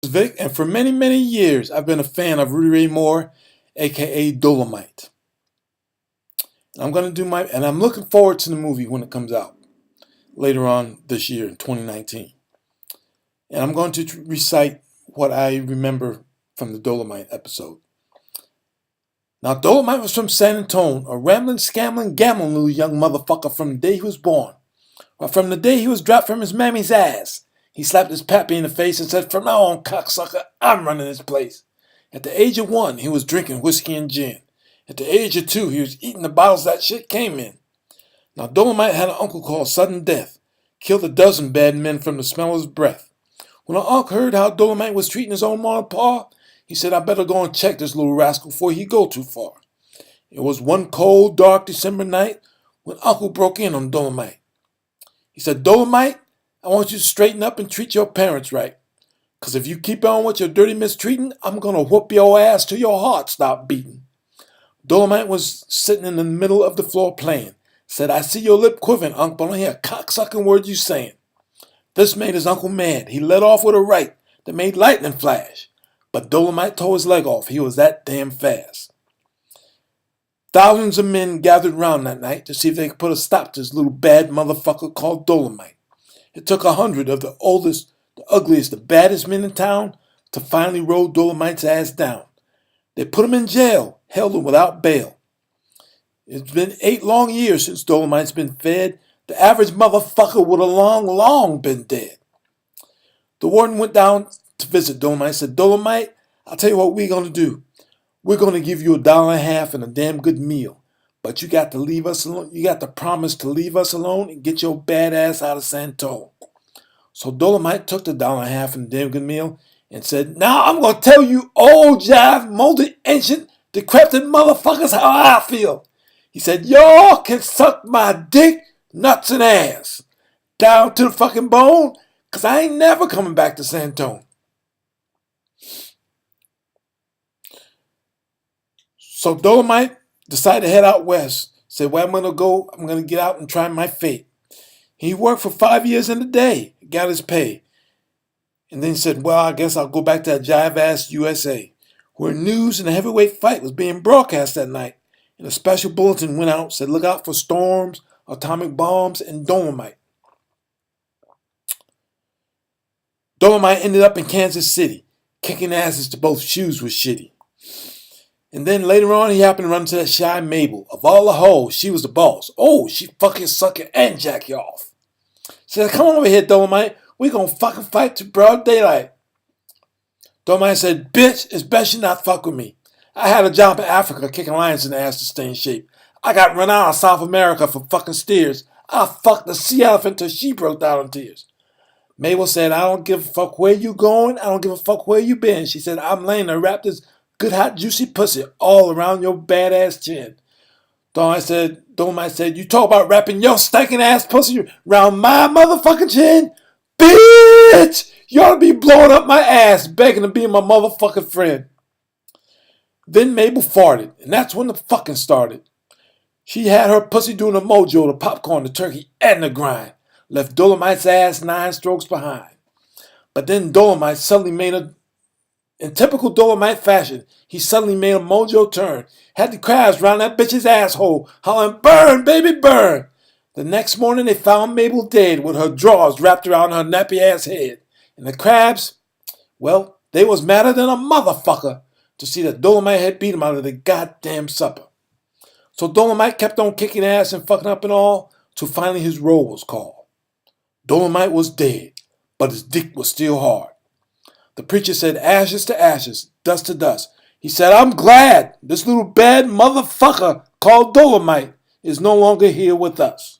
Vic, and for many, many years, I've been a fan of Rudy Ray Moore, aka Dolemite. And I'm looking forward to the movie when it comes out later on this year in 2019. And I'm going to recite what I remember from the Dolemite episode. Now, Dolemite was from San Antonio, a rambling, scambling, gambling little young motherfucker from the day he was born, or from the day he was dropped from his mammy's ass. He slapped his pappy in the face and said, "From now on, cocksucker, I'm running this place." At the age of 1, he was drinking whiskey and gin. At the age of 2, he was eating the bottles that shit came in. Now, Dolemite had an uncle called Sudden Death. Killed a dozen bad men from the smell of his breath. When an uncle heard how Dolemite was treating his own mom and pa, he said, "I better go and check this little rascal before he go too far." It was one cold, dark December night when Uncle broke in on Dolemite. He said, "Dolemite, I want you to straighten up and treat your parents right. Because if you keep on with your dirty mistreating, I'm going to whoop your ass till your heart stop beating." Dolemite was sitting in the middle of the floor playing. Said, "I see your lip quivering, Unc, but I don't hear a cocksucking word you saying." This made his uncle mad. He let off with a right that made lightning flash. But Dolemite tore his leg off. He was that damn fast. Thousands of men gathered round that night to see if they could put a stop to this little bad motherfucker called Dolemite. It took 100 of the oldest, the ugliest, the baddest men in town to finally roll Dolemite's ass down. They put him in jail, held him without bail. It's been 8 long years since Dolemite's been fed. The average motherfucker would have long been dead. The warden went down to visit Dolemite and said, "Dolemite, I'll tell you what we're going to do. We're going to give you $1.50 and a damn good meal. But you got to leave us alone. You got to promise to leave us alone and get your bad ass out of San Antonio." So Dolemite took the $1.50 and a damn good meal and said, "Now I'm going to tell you old jive, molded, ancient, decrepit motherfuckers how I feel." He said, "Y'all can suck my dick, nuts, and ass down to the fucking bone, because I ain't never coming back to San Antonio." So Dolemite decided to head out west. Said, "Where I'm going to go, I'm going to get out and try my fate." He worked for 5 years in a day, got his pay. And then he said, "Well, I guess I'll go back to that jive-ass USA," where news and a heavyweight fight was being broadcast that night. And a special bulletin went out, said, "Look out for storms, atomic bombs, and Dolemite." Dolemite ended up in Kansas City, kicking asses to both shoes was shitty. And then later on, he happened to run into that shy Mabel. Of all the hoes, she was the boss. Oh, she fucking suck it and jack you off. She said, "Come on over here, Dolemite. We gonna fucking fight to broad daylight." Dolemite said, "Bitch, it's best you not fuck with me. I had a job in Africa kicking lions in the ass to stay in shape. I got run out of South America for fucking steers. I fucked the sea elephant till she broke down in tears." Mabel said, "I don't give a fuck where you going. I don't give a fuck where you been." She said, "I'm laying to wrap this good hot juicy pussy all around your badass chin." Dolemite said, "You talk about wrapping your stinking ass pussy around my motherfucking chin? Bitch! You ought to be blowing up my ass begging to be my motherfucking friend." Then Mabel farted, and that's when the fucking started. She had her pussy doing the mojo, the popcorn, the turkey, and the grind. Left Dolemite's ass 9 strokes behind. But then Dolemite suddenly in typical Dolemite fashion, he suddenly made a mojo turn. Had the crabs round that bitch's asshole, hollering, "Burn, baby, burn." The next morning, they found Mabel dead with her drawers wrapped around her nappy ass head. And the crabs, well, they was madder than a motherfucker to see that Dolemite had beat him out of the goddamn supper. So Dolemite kept on kicking ass and fucking up and all, till finally his roll was called. Dolemite was dead, but his dick was still hard. The preacher said, "Ashes to ashes, dust to dust." He said, "I'm glad this little bad motherfucker called Dolemite is no longer here with us."